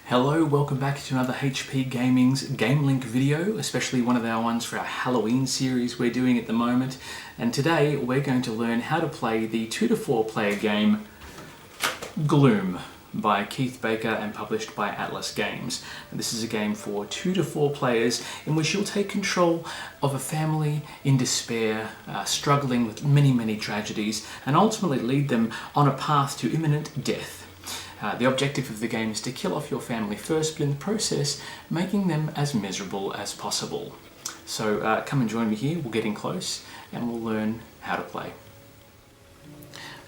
Hello, welcome back to another HP Gaming's GameLINK video, especially one of our ones for our Halloween series we're doing at the moment. And today we're going to learn how to play the 2 to 4 player game Gloom by Keith Baker and published by Atlas Games. And this is a game for 2 to 4 players in which you'll take control of a family in despair, struggling with many tragedies, and ultimately lead them on a path to imminent death. The objective of the game is to kill off your family first, but in the process, making them as miserable as possible. So come and join me here, we'll get in close, and we'll learn how to play.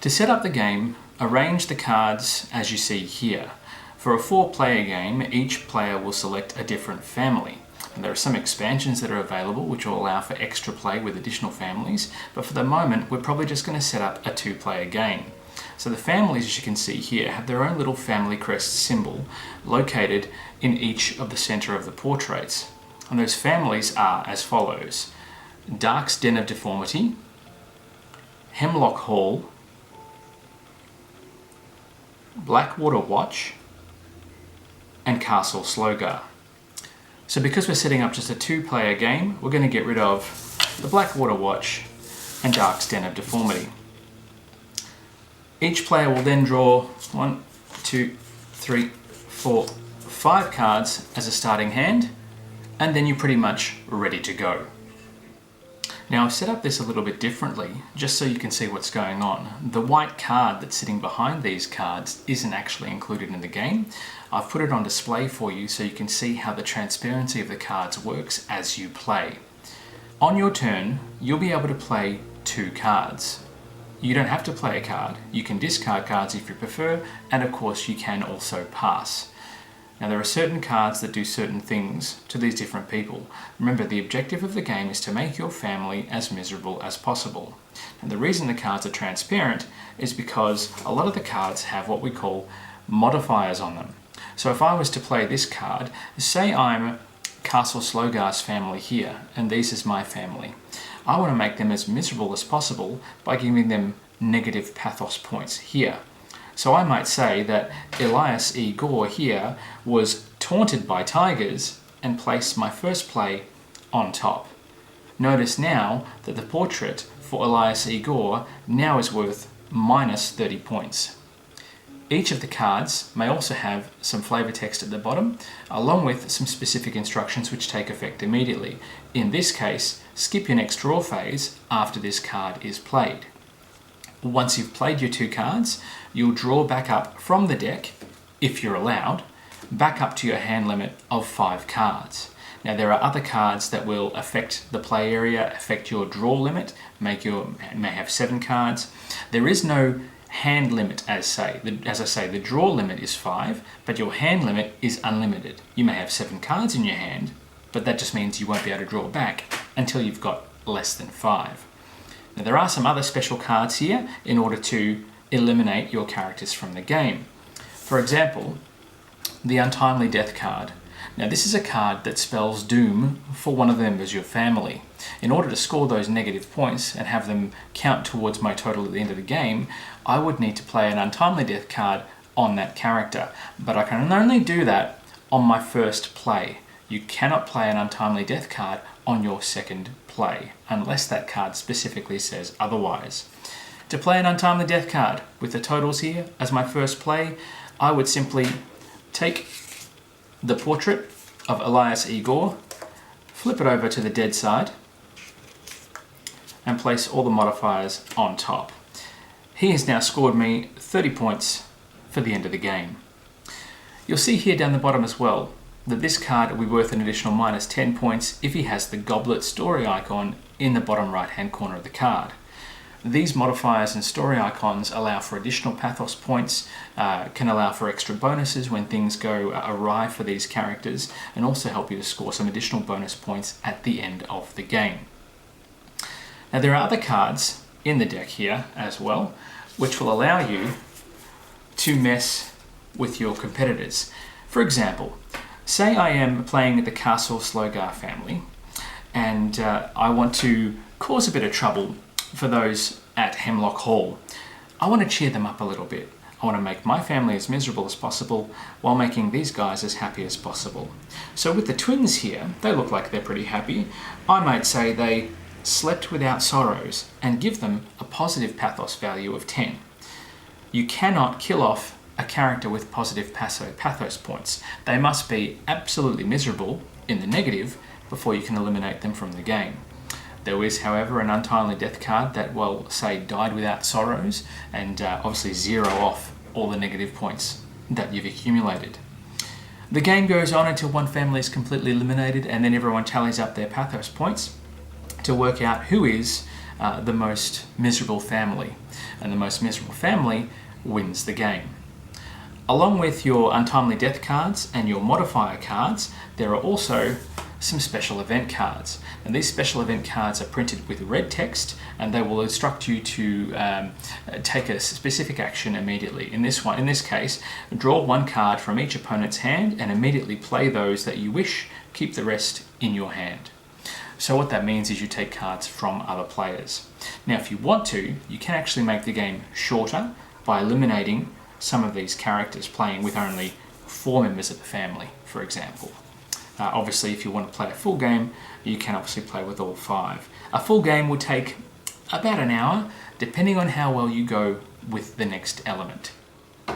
To set up the game, arrange the cards as you see here. For a 4-player game, each player will select a different family. And there are some expansions that are available which will allow for extra play with additional families, but for the moment, we're probably just going to set up a 2-player game. So the families, as you can see here, have their own little family crest symbol located in each of the center of the portraits. And those families are as follows: Dark's Den of Deformity, Hemlock Hall, Blackwater Watch, and Castle Slogar. So because we're setting up just a 2-player game, we're going to get rid of the Blackwater Watch and Dark's Den of Deformity. Each player will then draw 1, 2, 3, 4, 5 cards as a starting hand, and then you're pretty much ready to go. Now I've set up this a little bit differently, just so you can see what's going on. The white card that's sitting behind these cards isn't actually included in the game. I've put it on display for you so you can see how the transparency of the cards works as you play. On your turn, you'll be able to play 2 cards. You don't have to play a card, you can discard cards if you prefer, and of course you can also pass. Now there are certain cards that do certain things to these different people. Remember, the objective of the game is to make your family as miserable as possible. And the reason the cards are transparent is because a lot of the cards have what we call modifiers on them. So if I was to play this card, say I'm Castle Slogar's family here, and this is my family. I want to make them as miserable as possible by giving them negative pathos points here. So I might say that Elias E. Gore here was taunted by tigers and place my first play on top. Notice now that the portrait for Elias E. Gore now is worth minus 30 points. Each of the cards may also have some flavor text at the bottom, along with some specific instructions which take effect immediately. In this case, skip your next draw phase after this card is played. Once you've played your 2 cards, you'll draw back up from the deck, if you're allowed, back up to your hand limit of 5 cards. Now there are other cards that will affect the play area, affect your draw limit, may have 7 cards. There is no hand limit as I say, the draw limit is 5, but your hand limit is unlimited. You may have 7 cards in your hand, but that just means you won't be able to draw back until you've got less than 5. Now there are some other special cards here in order to eliminate your characters from the game. For example, the Untimely Death card. Now this is a card that spells doom for one of the members of your family. In order to score those negative points and have them count towards my total at the end of the game, I would need to play an Untimely Death card on that character. But I can only do that on my first play. You cannot play an Untimely Death card on your second play, unless that card specifically says otherwise. To play an Untimely Death card with the totals here as my first play, I would simply take the portrait of Elias E. Gore, flip it over to the dead side, and place all the modifiers on top. He has now scored me 30 points for the end of the game. You'll see here down the bottom as well that this card will be worth an additional minus 10 points if he has the goblet story icon in the bottom right hand corner of the card. These modifiers and story icons allow for additional pathos points, can allow for extra bonuses when things go awry for these characters, and also help you to score some additional bonus points at the end of the game. Now there are other cards in the deck here as well, which will allow you to mess with your competitors. For example, say I am playing the Castle Slogar family, and I want to cause a bit of trouble for those at Hemlock Hall. I want to cheer them up a little bit. I want to make my family as miserable as possible while making these guys as happy as possible. So with the twins here, they look like they're pretty happy. I might say they slept without sorrows and give them a positive pathos value of 10. You cannot kill off a character with positive pathos points. They must be absolutely miserable in the negative before you can eliminate them from the game. There is, however, an untimely death card that will say died without sorrows and obviously zero off all the negative points that you've accumulated. The game goes on until one family is completely eliminated, and then everyone tallies up their pathos points to work out who is the most miserable family. And the most miserable family wins the game. Along with your untimely death cards and your modifier cards, there are also some special event cards. And these special event cards are printed with red text, and they will instruct you to take a specific action immediately. In this case, draw one card from each opponent's hand and immediately play those that you wish. Keep the rest in your hand. So what that means is you take cards from other players. Now, if you want to, you can actually make the game shorter by eliminating some of these characters, playing with only 4 members of the family, for example. Obviously, if you want to play a full game, you can obviously play with all 5. A full game will take about an hour, depending on how well you go with the next element.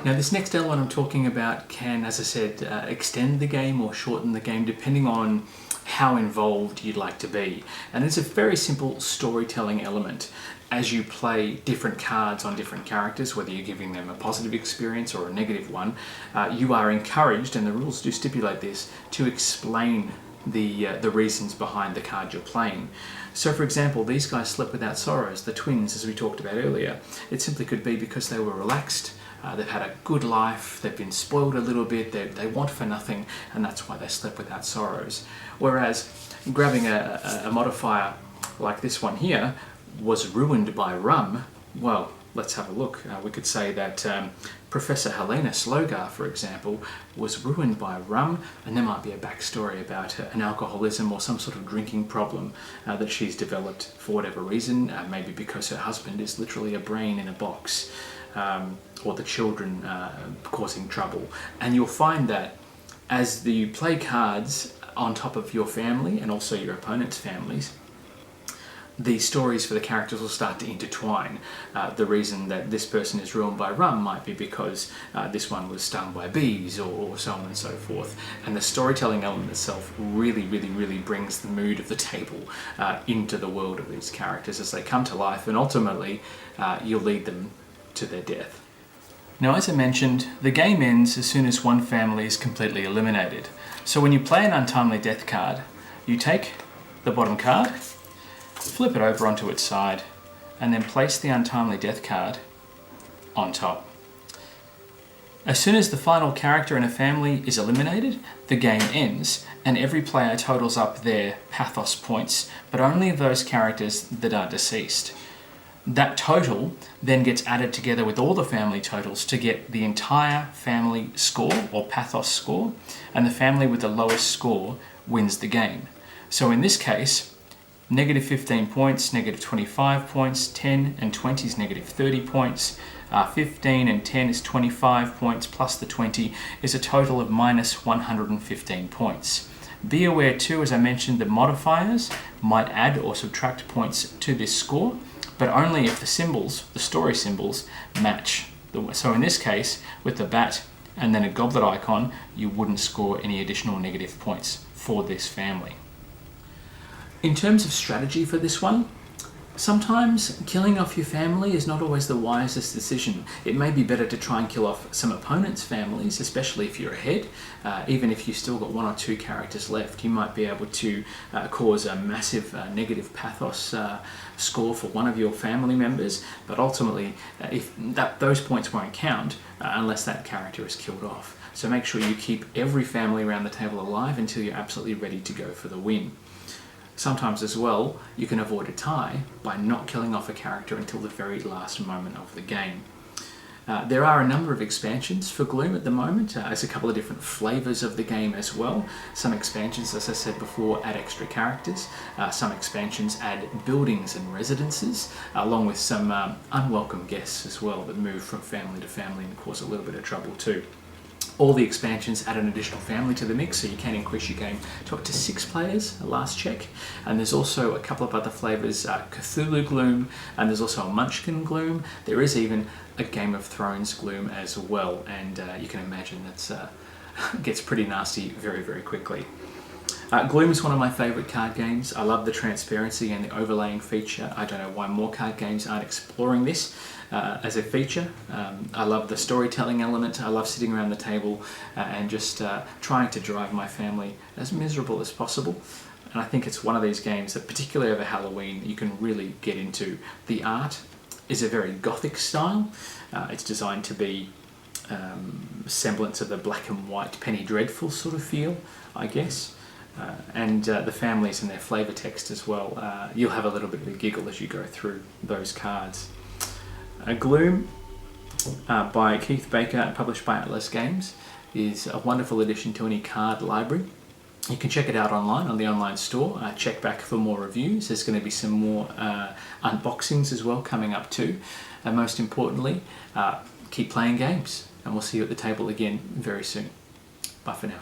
Now, this next element I'm talking about can, as I said, extend the game or shorten the game, depending on how involved you'd like to be. And it's a very simple storytelling element. As you play different cards on different characters, whether you're giving them a positive experience or a negative one, you are encouraged, and the rules do stipulate this, to explain the reasons behind the card you're playing. So for example, these guys slept without sorrows, the twins, as we talked about earlier. It simply could be because they were relaxed, they've had a good life, they've been spoiled a little bit, they want for nothing, and that's why they slept without sorrows. Whereas grabbing a modifier like this one here, was ruined by rum, well, let's have a look. We could say that Professor Helena Slogar, for example, was ruined by rum, and there might be a backstory about an alcoholism or some sort of drinking problem that she's developed for whatever reason, maybe because her husband is literally a brain in a box, or the children causing trouble. And you'll find that as you play cards on top of your family and also your opponent's families, the stories for the characters will start to intertwine. The reason that this person is ruined by rum might be because this one was stung by bees, or so on and so forth. And the storytelling element itself really brings the mood of the table into the world of these characters as they come to life, and ultimately you'll lead them to their death. Now, as I mentioned, the game ends as soon as one family is completely eliminated. So when you play an untimely death card, you take the bottom card, flip it over onto its side, and then place the untimely death card on top. As soon as the final character in a family is eliminated, the game ends, and every player totals up their pathos points, but only those characters that are deceased. That total then gets added together with all the family totals to get the entire family score, or pathos score, and the family with the lowest score wins the game. So in this case, negative 15 points, negative 25 points, 10 and 20 is negative 30 points, 15 and 10 is 25 points, plus the 20 is a total of minus 115 points. Be aware too, as I mentioned, that modifiers might add or subtract points to this score, but only if the symbols, the story symbols, match. So in this case, with the bat and then a goblet icon, you wouldn't score any additional negative points for this family. In terms of strategy for this one, sometimes killing off your family is not always the wisest decision. It may be better to try and kill off some opponents' families, especially if you're ahead. Even if you've still got 1 or 2 characters left, you might be able to cause a massive negative pathos score for one of your family members, but ultimately those points won't count unless that character is killed off. So make sure you keep every family around the table alive until you're absolutely ready to go for the win. Sometimes as well, you can avoid a tie by not killing off a character until the very last moment of the game. There are a number of expansions for Gloom at the moment. There's a couple of different flavours of the game as well. Some expansions, as I said before, add extra characters. Some expansions add buildings and residences, along with some unwelcome guests as well that move from family to family and cause a little bit of trouble too. All the expansions add an additional family to the mix, so you can increase your game to up to 6 players, last check. And there's also a couple of other flavours, Cthulhu Gloom, and there's also a Munchkin Gloom. There is even a Game of Thrones Gloom as well, and you can imagine that's gets pretty nasty very, very quickly. Gloom is one of my favourite card games. I love the transparency and the overlaying feature. I don't know why more card games aren't exploring this as a feature. I love the storytelling element. I love sitting around the table and just trying to drive my family as miserable as possible. And I think it's one of these games that, particularly over Halloween, you can really get into. The art is a very gothic style. It's designed to be semblance of the black and white Penny Dreadful sort of feel, I guess. And the families and their flavour text as well. You'll have a little bit of a giggle as you go through those cards. Gloom by Keith Baker and published by Atlas Games is a wonderful addition to any card library. You can check it out online on the online store. Check back for more reviews. There's going to be some more unboxings as well coming up too. And most importantly, keep playing games. And we'll see you at the table again very soon. Bye for now.